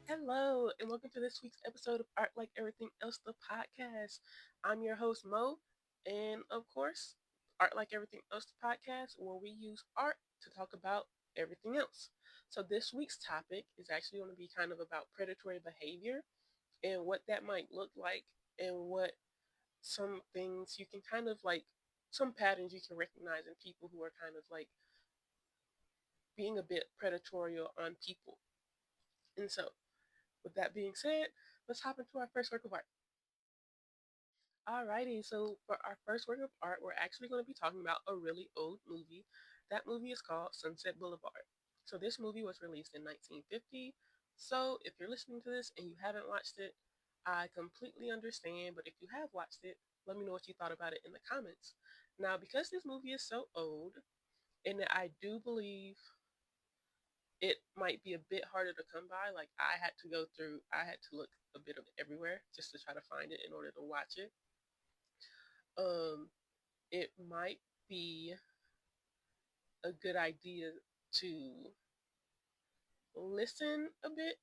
Hello, and welcome to this week's episode of Art Like Everything Else, the podcast. I'm your host, Mo, and of course, Art Like Everything Else, the podcast, where we use art to talk about everything else. So, this week's topic is actually going to be kind of about predatory behavior and what that might look like, and what some things you can kind of like, some patterns you can recognize in people who are kind of like being a bit predatory on people. And so, with that being said, let's hop into our first work of art. Alrighty, so for our first work of art, we're actually going to be talking about a really old movie. That movie is called Sunset Boulevard. So this movie was released in 1950. So if you're listening to this and you haven't watched it, I completely understand. But if you have watched it, let me know what you thought about it in the comments. Now, because this movie is so old, and I do believe it might be a bit harder to come by. Like I had to look a bit of everywhere just to try to find it in order to watch it. Um, it might be a good idea to listen a bit.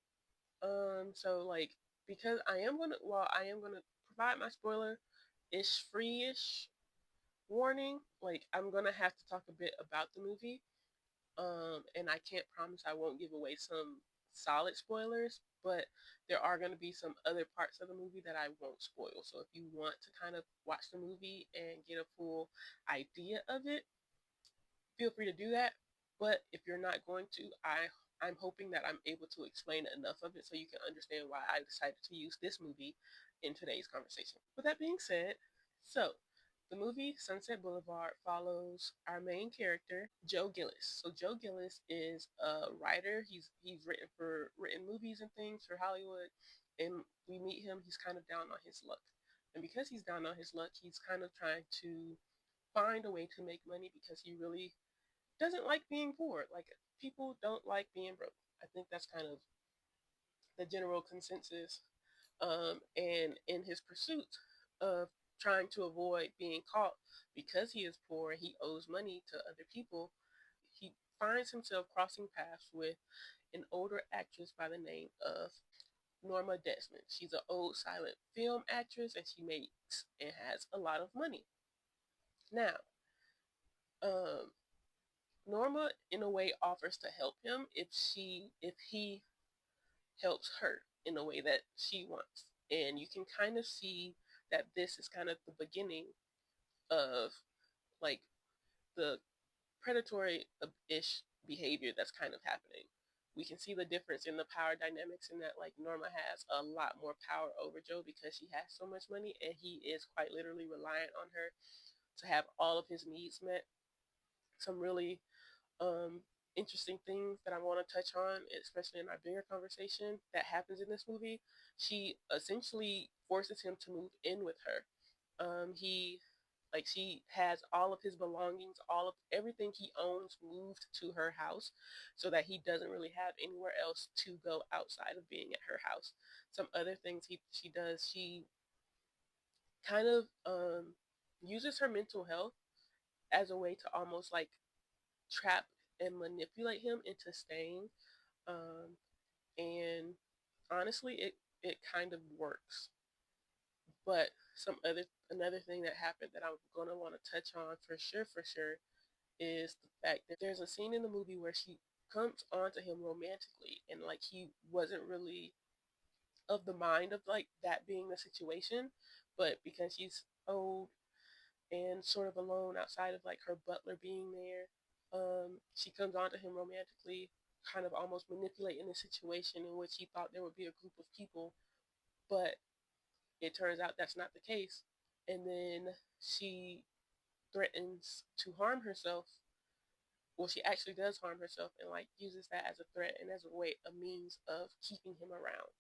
So like because I am gonna provide my spoiler ish free ish warning. Like I'm gonna have to talk a bit about the movie. And I can't promise I won't give away some solid spoilers, but there are going to be some other parts of the movie that I won't spoil. So if you want to kind of watch the movie and get a full idea of it, feel free to do that. But if you're not going to, I'm hoping that I'm able to explain enough of it so you can understand why I decided to use this movie in today's conversation. With that being said, so the movie Sunset Boulevard follows our main character, Joe Gillis. So Joe Gillis is a writer. He's written movies and things for Hollywood, and we meet him. He's kind of down on his luck, and because he's down on his luck, he's kind of trying to find a way to make money because he really doesn't like being poor. Like people don't like being broke. I think that's kind of the general consensus. And in his pursuit of trying to avoid being caught because he is poor and he owes money to other people, he finds himself crossing paths with an older actress by the name of Norma Desmond. She's an old silent film actress and she makes and has a lot of money. Now, um, Norma in a way offers to help him if he helps her in a way that she wants. And you can kind of see that this is kind of the beginning of like the predatory ish behavior that's kind of happening. We can see the difference in the power dynamics in that like Norma has a lot more power over Joe because she has so much money and he is quite literally reliant on her to have all of his needs met. Some really um, interesting things that I want to touch on, especially in our bigger conversation that happens in this movie. She essentially forces him to move in with her. He like she has all of his belongings, all of everything he owns moved to her house so that he doesn't really have anywhere else to go outside of being at her house. Some other things she does, she kind of uses her mental health as a way to almost like trap and manipulate him into staying. Um, and honestly, it kind of works. But some other another thing that happened that I'm gonna want to touch on for sure, is the fact that there's a scene in the movie where she comes onto him romantically, and like he wasn't really of the mind of like that being the situation, but because she's old and sort of alone outside of like her butler being there. She comes on to him romantically, kind of almost manipulating the situation in which he thought there would be a group of people, but it turns out that's not the case. And then she threatens to harm herself. Well, she actually does harm herself and like uses that as a threat and as a way, a means of keeping him around.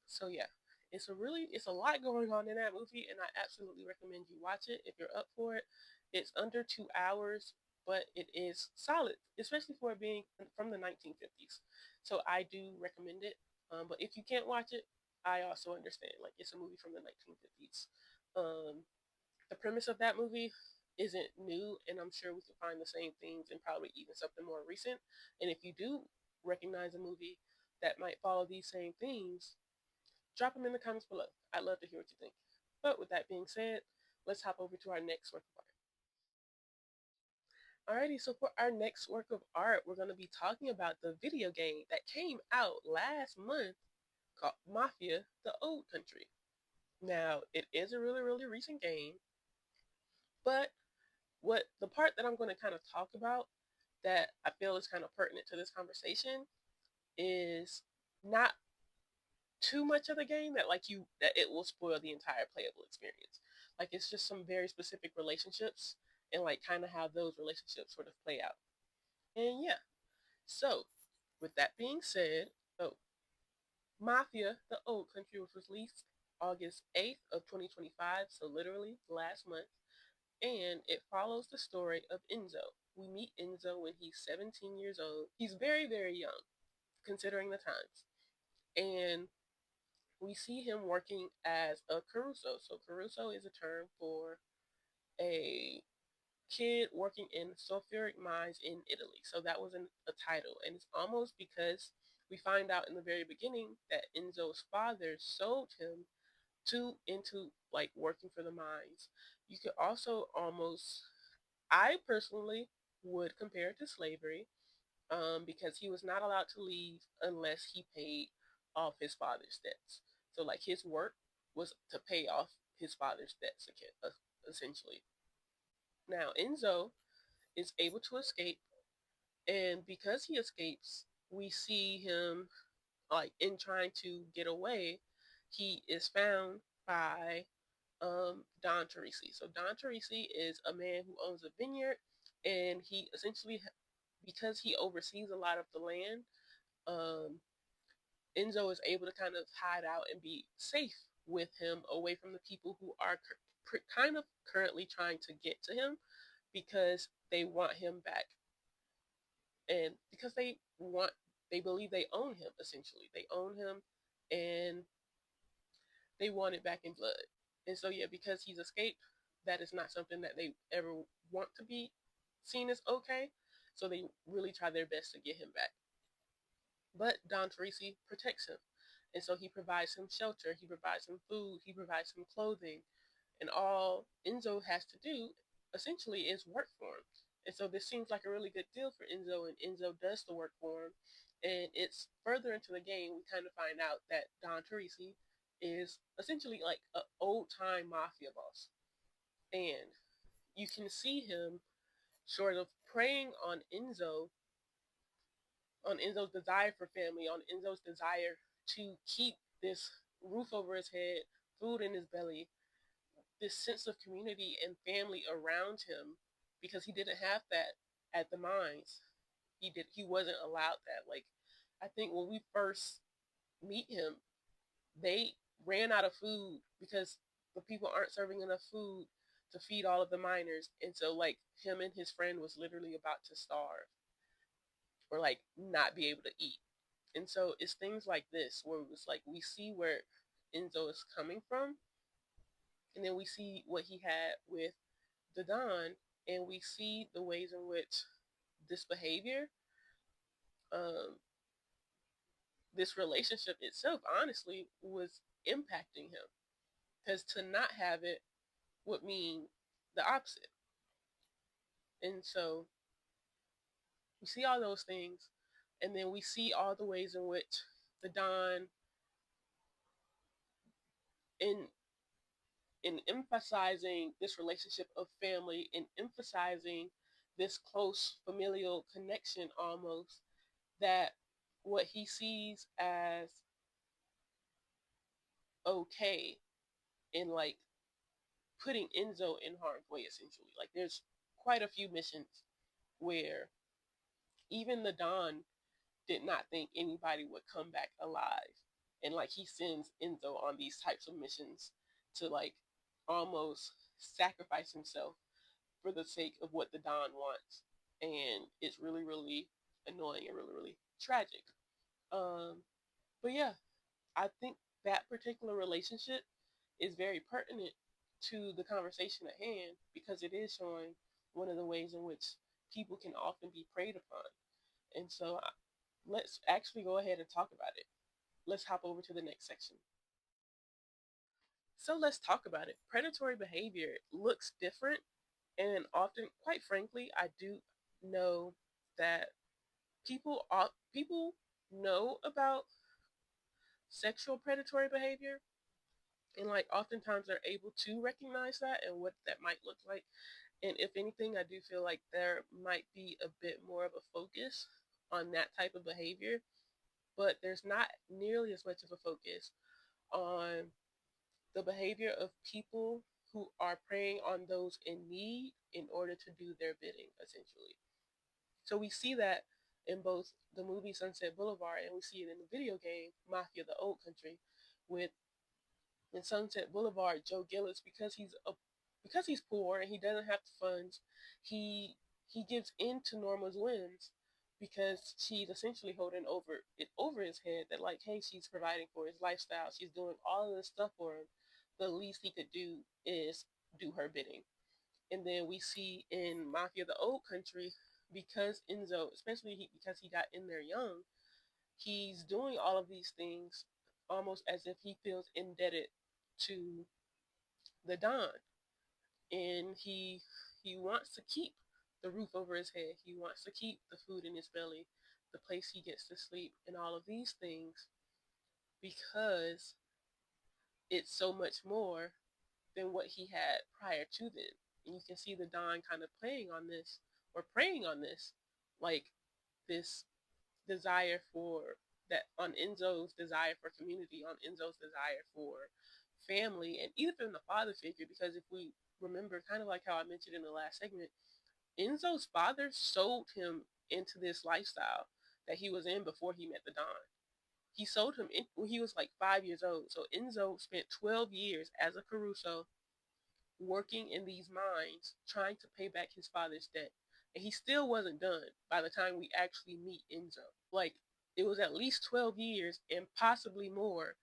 So yeah, it's a lot going on in that movie, and I absolutely recommend you watch it if you're up for it. It's under 2 hours, but it is solid, especially for it being from the 1950s. So I do recommend it. But if you can't watch it, I also understand. Like it's a movie from the 1950s. Um, the premise of that movie isn't new, and I'm sure we can find the same things and probably even something more recent. And if you do recognize a movie, that might follow these same themes, drop them in the comments below. I'd love to hear what you think. But with that being said, let's hop over to our next work of art. Alrighty, so for our next work of art, we're going to be talking about the video game that came out last month called Mafia, the Old Country. Now, it is a really, really recent game, but what the part that I'm going to kind of talk about that I feel is kind of pertinent to this conversation is not too much of the game that it will spoil the entire playable experience. Like it's just some very specific relationships and like kind of how those relationships sort of play out. And yeah, so with that being said, so Mafia, the Old Country was released August 8th of 2025, so literally last month, and it follows the story of Enzo. We meet Enzo when he's 17 years old. He's very, very young, considering the times. And we see him working as a Caruso. So Caruso is a term for a kid working in sulfuric mines in Italy. So that was a title. And it's almost because we find out in the very beginning that Enzo's father sold him into like working for the mines. You could also almost, I personally would compare it to slavery, because he was not allowed to leave unless he paid off his father's debts. So like his work was to pay off his father's debts, essentially. Now Enzo is able to escape, and because he escapes, we see him like in trying to get away. He is found by Don Teresi. So Don Teresi is a man who owns a vineyard, and he essentially, because he oversees a lot of the land, um, Enzo is able to kind of hide out and be safe with him, away from the people who are kind of currently trying to get to him because they want him back, and because they believe they own him. Essentially, they own him, and they want it back in blood. And so yeah, because he's escaped, that is not something that they ever want to be seen as okay. So they really try their best to get him back. But Don Teresi protects him. And so he provides him shelter, he provides him food, he provides him clothing. And all Enzo has to do essentially is work for him. And so this seems like a really good deal for Enzo, and Enzo does the work for him. And it's further into the game, we kind of find out that Don Teresi is essentially like an old time mafia boss. And you can see him sort of preying on Enzo's desire for family, on Enzo's desire to keep this roof over his head, food in his belly, this sense of community and family around him, because he didn't have that at the mines. He wasn't allowed that. Like I think when we first meet him, they ran out of food because the people aren't serving enough food to feed all of the miners. And so like him and his friend was literally about to starve or like not be able to eat. And so it's things like this where it's like we see where Enzo is coming from, and then we see what he had with the Don, and we see the ways in which this behavior, um, this relationship itself, honestly, was impacting him. Because to not have it would mean the opposite. And so we see all those things, and then we see all the ways in which the Don, in emphasizing this relationship of family and emphasizing this close familial connection almost, that what he sees as okay in like putting Enzo in harm's way, essentially. Like there's quite a few missions where even the Don did not think anybody would come back alive. And like he sends Enzo on these types of missions to like almost sacrifice himself for the sake of what the Don wants. And it's really, really annoying and really, really tragic. Um, but yeah, I think that particular relationship is very pertinent to the conversation at hand, because it is showing one of the ways in which people can often be preyed upon. And so let's actually go ahead and talk about it. Let's hop over to the next section. So let's talk about it. Predatory behavior looks different, and often, quite frankly, I do know that people know about sexual predatory behavior, and like oftentimes they're able to recognize that and what that might look like. And if anything, I do feel like there might be a bit more of a focus on that type of behavior, but there's not nearly as much of a focus on the behavior of people who are preying on those in need in order to do their bidding, essentially. So we see that in both the movie Sunset Boulevard and we see it in the video game Mafia: The Old Country, with in Sunset Boulevard, Joe Gillis, because he's poor and he doesn't have the funds, he he gives in to Norma's whims because she's essentially holding over his head that like, hey, she's providing for his lifestyle, she's doing all of this stuff for him. The least he could do is do her bidding. And then we see in Mafia: The Old Country, because Enzo, especially because he got in there young, he's doing all of these things almost as if he feels indebted to the Don, and he wants to keep the roof over his head. He wants to keep the food in his belly, the place he gets to sleep, and all of these things because it's so much more than what he had prior to then. And you can see the Don kind of playing on this or preying on this, like this desire for that on Enzo's desire for community, on Enzo's desire for family, and even the father figure. Because if we remember, kind of like how I mentioned in the last segment, Enzo's father sold him into this lifestyle that he was in before he met the Don. He sold him in, when he was like 5 years old. So Enzo spent 12 years as a Caruso working in these mines trying to pay back his father's debt. And he still wasn't done by the time we actually meet Enzo. Like, it was at least 12 years and possibly more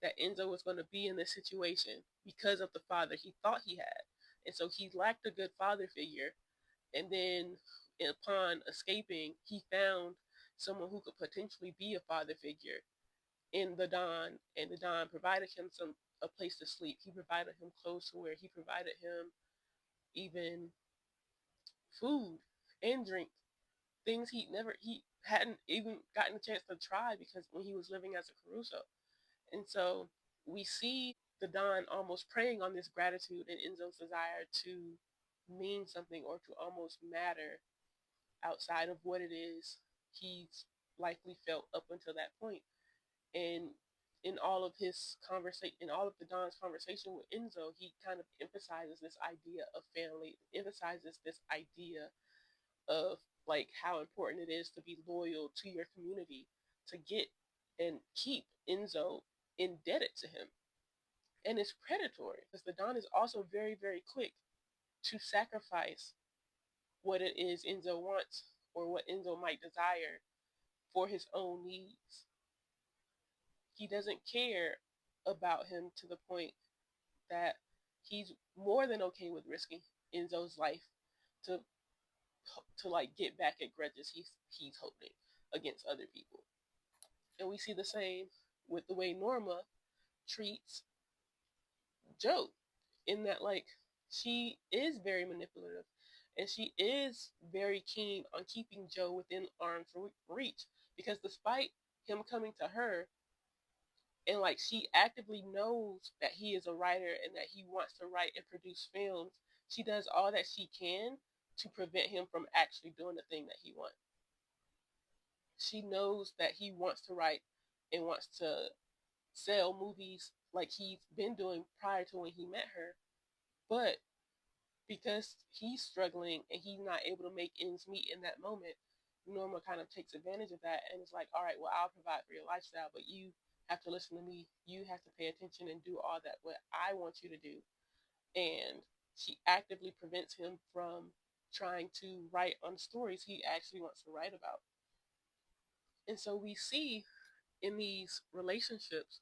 that Enzo was going to be in this situation because of the father he thought he had. And so he lacked a good father figure. And then upon escaping, he found someone who could potentially be a father figure in the Don, and the Don provided him a place to sleep. He provided him clothes to wear. He provided him even food and drink, things he hadn't even gotten a chance to try because when he was living as a Caruso. And so we see the Don almost preying on this gratitude and Enzo's desire to mean something or to almost matter outside of what it is he's likely felt up until that point. And in all of his conversation, in all of the Don's conversation with Enzo, he kind of emphasizes this idea of family, emphasizes this idea of like how important it is to be loyal to your community, to get and keep Enzo indebted to him. And it's predatory because the Don is also very, very quick to sacrifice what it is Enzo wants or what Enzo might desire for his own needs. He doesn't care about him to the point that he's more than okay with risking Enzo's life to like get back at grudges he's holding against other people. And we see the same with the way Norma treats Joe, in that like she is very manipulative and she is very keen on keeping Joe within arm's reach because despite him coming to her and like she actively knows that he is a writer and that he wants to write and produce films, she does all that she can to prevent him from actually doing the thing that he wants. She knows that he wants to write and wants to sell movies like he's been doing prior to when he met her, but because he's struggling and he's not able to make ends meet in that moment, Norma kind of takes advantage of that and is like, all right, well, I'll provide for your lifestyle, but you have to listen to me. You have to pay attention and do all that what I want you to do. And she actively prevents him from trying to write on stories he actually wants to write about. And so we see in these relationships,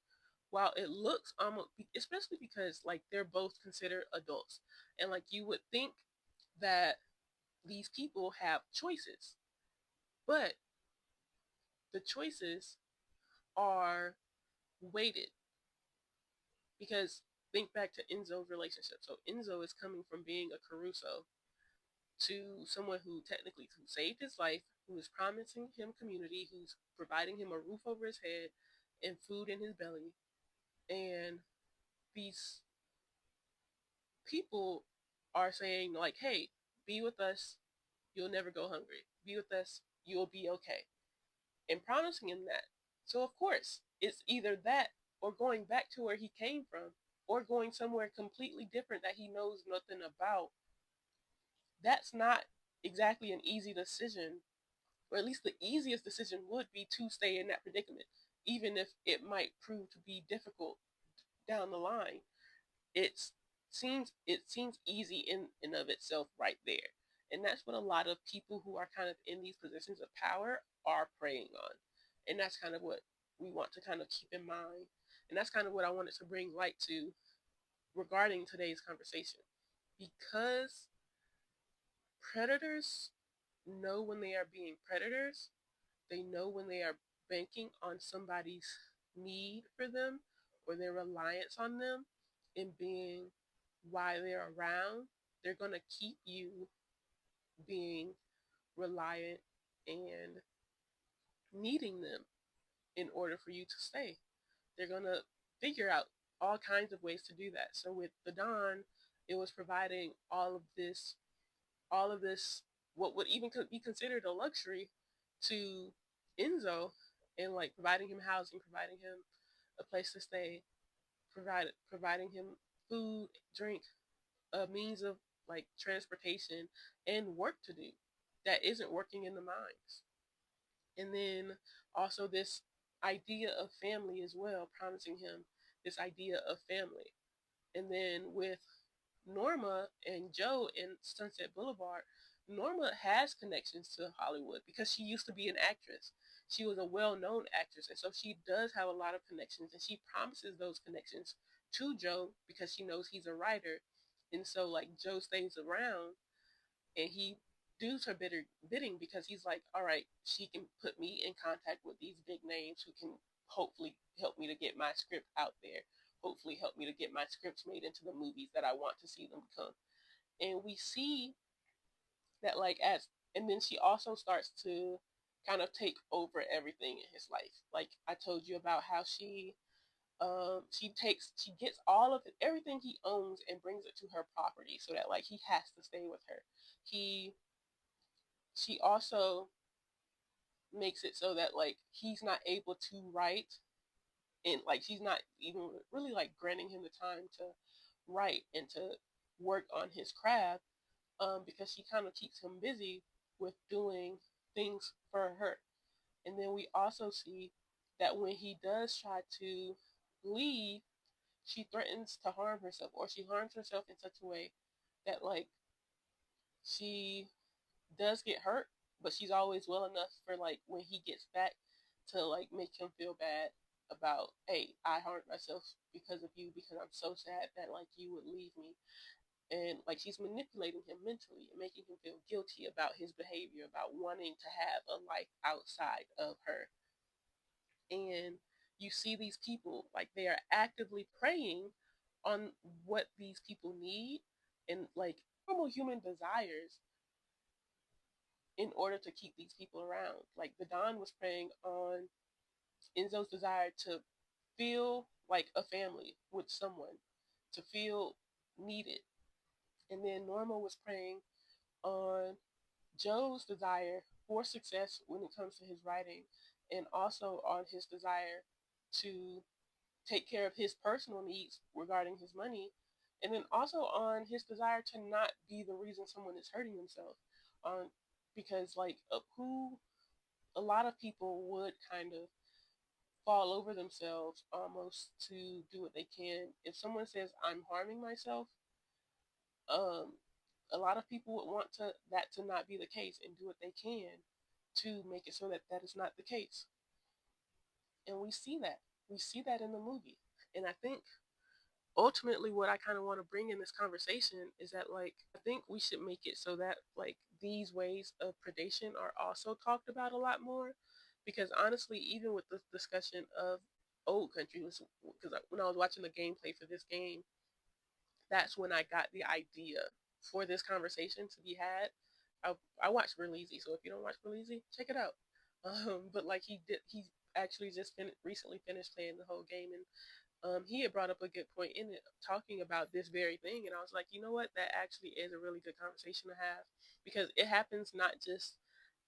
while it looks almost, especially because like they're both considered adults, and like you would think that these people have choices, but the choices are weighted because think back to Enzo's relationship. So Enzo is coming from being a Caruso to someone who technically who saved his life, who is promising him community, who's providing him a roof over his head and food in his belly. And these people are saying like, hey, be with us, you'll never go hungry. Be with us, you'll be okay. And promising him that. So of course, it's either that or going back to where he came from or going somewhere completely different that he knows nothing about. That's not exactly an easy decision, or at least the easiest decision would be to stay in that predicament, even if it might prove to be difficult down the line. It seems easy in and of itself right there, and that's what a lot of people who are kind of in these positions of power are preying on, and that's kind of what we want to kind of keep in mind, and that's kind of what I wanted to bring light to regarding today's conversation, because predators know when they are being predators. They know when they are banking on somebody's need for them or their reliance on them and being why they're around. They're going to keep you being reliant and needing them in order for you to stay. They're going to figure out all kinds of ways to do that. So with the Don, it was providing all of this, what would even be considered a luxury to Enzo, and like providing him housing, providing him a place to stay, providing him food, drink, a means of like transportation and work to do that isn't working in the mines. And then also this idea of family as well, promising him this idea of family. And then with Norma and Joe in Sunset Boulevard, Norma has connections to Hollywood because she used to be an actress. She was a well known actress, and so she does have a lot of connections, and she promises those connections to Joe because she knows he's a writer. And so, like, Joe stays around and he does her bidding because he's like, all right, she can put me in contact with these big names who can hopefully help me to get my script out there, hopefully help me to get my scripts made into the movies that I want to see them become. And we see that like as and then she also starts to kind of take over everything in his life. Like I told you about how she gets all of it, everything he owns and brings it to her property so that like he has to stay with her. He she also makes it so that like he's not able to write, and like she's not even really like granting him the time to write and to work on his craft, because she kind of keeps him busy with doing things for her. And then we also see that when he does try to leave, she threatens to harm herself, or she harms herself in such a way that like she does get hurt, but she's always well enough for like when he gets back to like make him feel bad about, hey, I harmed myself because of you because I'm so sad that like you would leave me. And like she's manipulating him mentally and making him feel guilty about his behavior, about wanting to have a life outside of her. And you see these people like they are actively preying on what these people need and like normal human desires in order to keep these people around. Like the Don was preying on Enzo's desire to feel like a family with someone, to feel needed. And then Norma was preying on Joe's desire for success when it comes to his writing, and also on his desire to take care of his personal needs regarding his money, and then also on his desire to not be the reason someone is hurting themselves. On because like who a lot of people would kind of fall over themselves almost to do what they can. If someone says I'm harming myself, um, a lot of people would want to not be the case and do what they can to make it so that that is not the case. And we see that in the movie. And I think ultimately what I kind of want to bring in this conversation is that like I think we should make it so that like these ways of predation are also talked about a lot more, Because honestly, even with the discussion of old country, because when I was watching the gameplay for this game, that's when I got the idea for this conversation to be had. I watched Berlizzi, so if you don't watch Berlizzi, check it out. But like he actually just recently finished playing the whole game, and he had brought up a good point in it, talking about this very thing, and I was like, you know what, that actually is a really good conversation to have, because it happens not just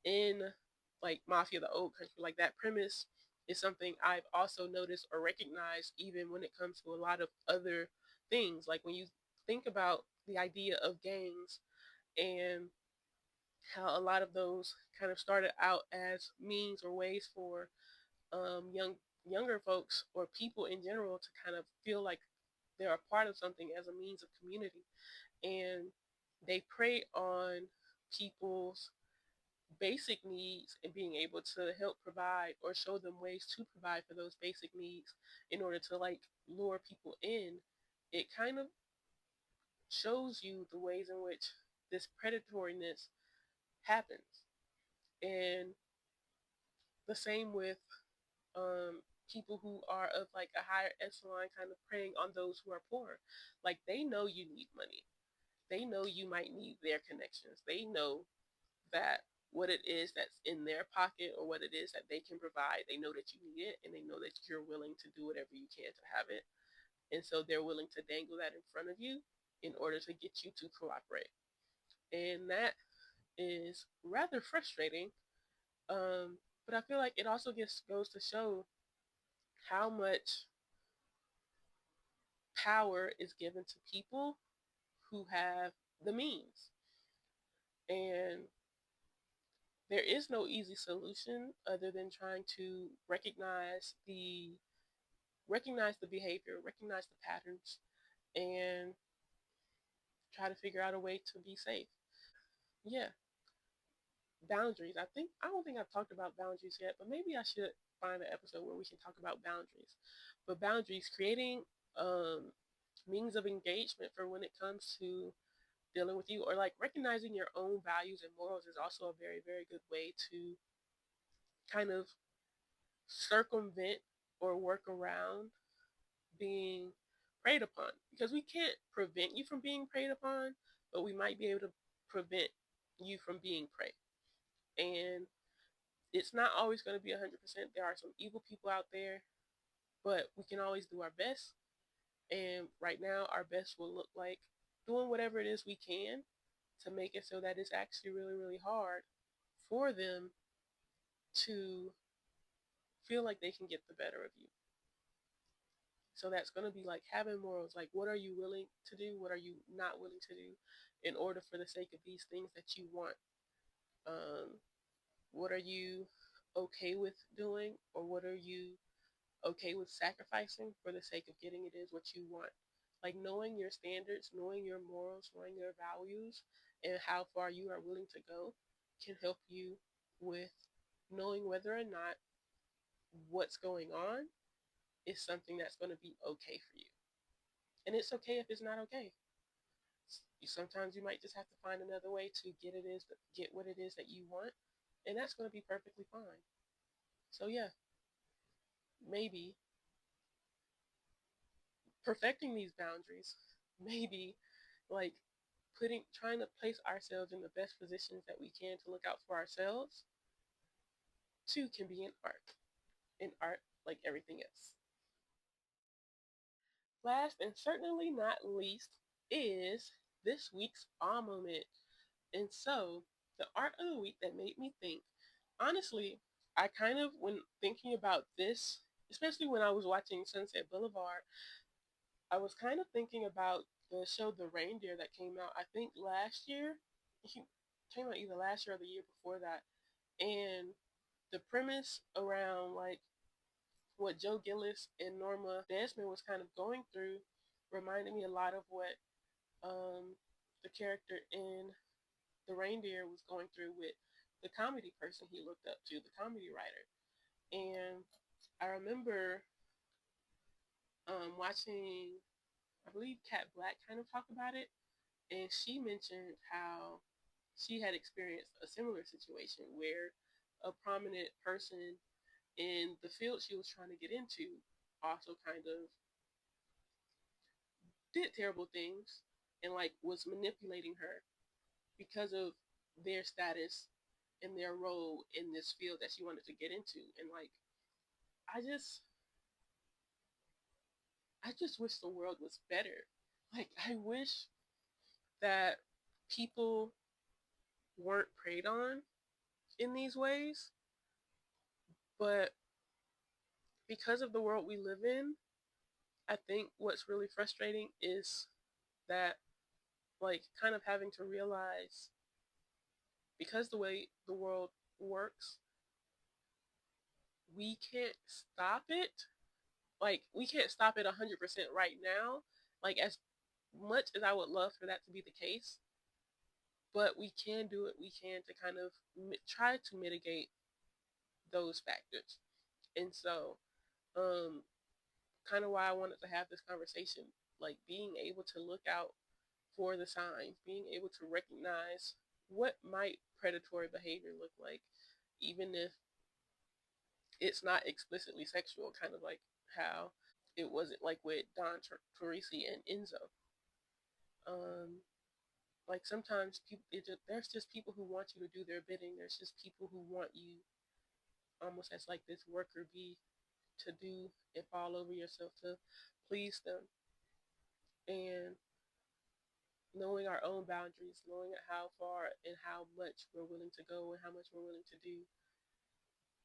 in like Mafia, the old country. Like that premise is something I've also noticed or recognized even when it comes to a lot of other things. Like when you think about the idea of gangs and how a lot of those kind of started out as means or ways for younger folks or people in general to kind of feel like they're a part of something as a means of community, and they prey on people's basic needs and being able to help provide or show them ways to provide for those basic needs in order to like lure people in. It kind of shows you the ways in which this predatoriness happens. And the same with people who are of like a higher echelon kind of preying on those who are poor. Like they know you need money. They know you might need their connections. They know that what it is that's in their pocket or what it is that they can provide, they know that you need it, and they know that you're willing to do whatever you can to have it. And so they're willing to dangle that in front of you in order to get you to cooperate. And that is rather frustrating. But I feel like it also just goes to show how much power is given to people who have the means. And there is no easy solution other than trying to recognize the behavior, recognize the patterns, and try to figure out a way to be safe. Yeah, boundaries. I don't think I've talked about boundaries yet, but maybe I should find an episode where we can talk about boundaries. But boundaries, creating um, means of engagement for when it comes to dealing with you, or like recognizing your own values and morals, is also a very, very good way to kind of circumvent or work around being preyed upon, because we can't prevent you from being preyed upon, but we might be able to prevent you from being prey. And it's not always going to be 100%. There are some evil people out there, but we can always do our best. And right now, our best will look like doing whatever it is we can to make it so that it's actually really, really hard for them to feel like they can get the better of you. So that's going to be like having morals. Like, what are you willing to do? What are you not willing to do in order for the sake of these things that you want? Um, what are you okay with doing, or what are you okay with sacrificing for the sake of getting it is what you want? Like knowing your standards, knowing your morals, knowing your values, and how far you are willing to go can help you with knowing whether or not what's going on is something that's going to be okay for you. And it's okay if it's not okay. Sometimes you might just have to find another way to get what it is that you want, and that's going to be perfectly fine. So yeah, maybe perfecting these boundaries, maybe like trying to place ourselves in the best positions that we can to look out for ourselves too can be an art. In art, like everything else. Last and certainly not least is this week's awe moment. And so, the art of the week that made me think, honestly, I kind of, when thinking about this, especially when I was watching Sunset Boulevard, I was kind of thinking about the show The Reindeer that came out, I think last year. It came out either last year or the year before that. And the premise around like what Joe Gillis and Norma Desmond was kind of going through reminded me a lot of what the character in The Reindeer was going through with the comedy person he looked up to, the comedy writer. And I remember watching, I believe, Kat Black kind of talk about it. And she mentioned how she had experienced a similar situation where a prominent person in the field she was trying to get into also kind of did terrible things and like was manipulating her because of their status and their role in this field that she wanted to get into. And like I just I just wish the world was better. Like I wish that people weren't preyed on in these ways, but because of the world we live in, I think what's really frustrating is that like kind of having to realize because the way the world works, we can't stop it. Like we can't stop it 100% right now. Like as much as I would love for that to be the case, but we can do it. We can to kind of try to mitigate those factors. And so, kind of why I wanted to have this conversation, like being able to look out for the signs, being able to recognize what might predatory behavior look like, even if it's not explicitly sexual, kind of like how it wasn't like with Don Torrisi and Enzo. Um, like sometimes people, there's just people who want you to do their bidding. There's just people who want you almost as like this worker bee to do and fall over yourself to please them. And knowing our own boundaries, knowing how far and how much we're willing to go and how much we're willing to do,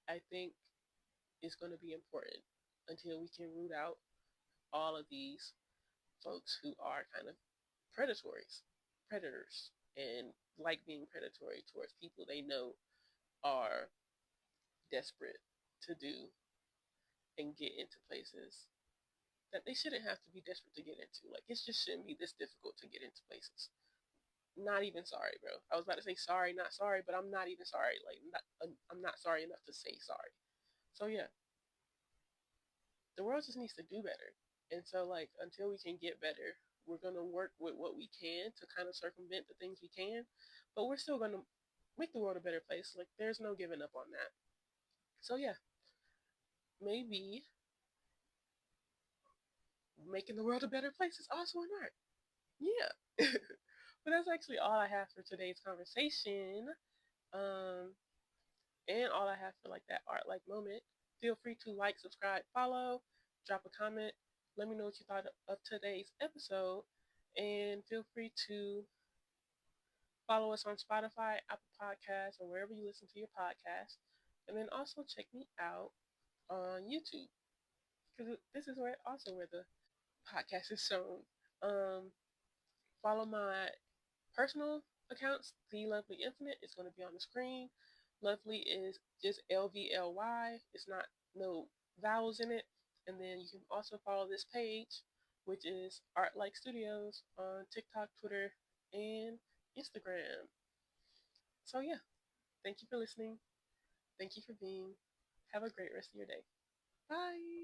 I think is going to be important until we can root out all of these folks who are kind of predators, and like being predatory towards people they know are desperate to do and get into places that they shouldn't have to be desperate to get into. Like, it just shouldn't be this difficult to get into places. Not even sorry, bro. I was about to say sorry, not sorry, but I'm not even sorry. Like, I'm not sorry enough to say sorry. So, yeah, the world just needs to do better. And so, like, until we can get better, we're going to work with what we can to kind of circumvent the things we can, but we're still going to make the world a better place. Like, there's no giving up on that. So, yeah, maybe making the world a better place is also an art. Yeah. But that's actually all I have for today's conversation. Um, and all I have for like that art like moment. Feel free to like, subscribe, follow, drop a comment. Let me know what you thought of today's episode. And feel free to follow us on Spotify, Apple Podcasts, or wherever you listen to your podcast. And then also check me out on YouTube because this is where the podcast is shown. Um, Follow my personal accounts, The Lovely Infinite, is going to be on the screen. Lovely is just LVLY. It's not no vowels in it. And then you can also follow this page, which is Art Like Studios on TikTok, Twitter, and Instagram. So yeah, thank you for listening. Thank you for being. Have a great rest of your day. Bye.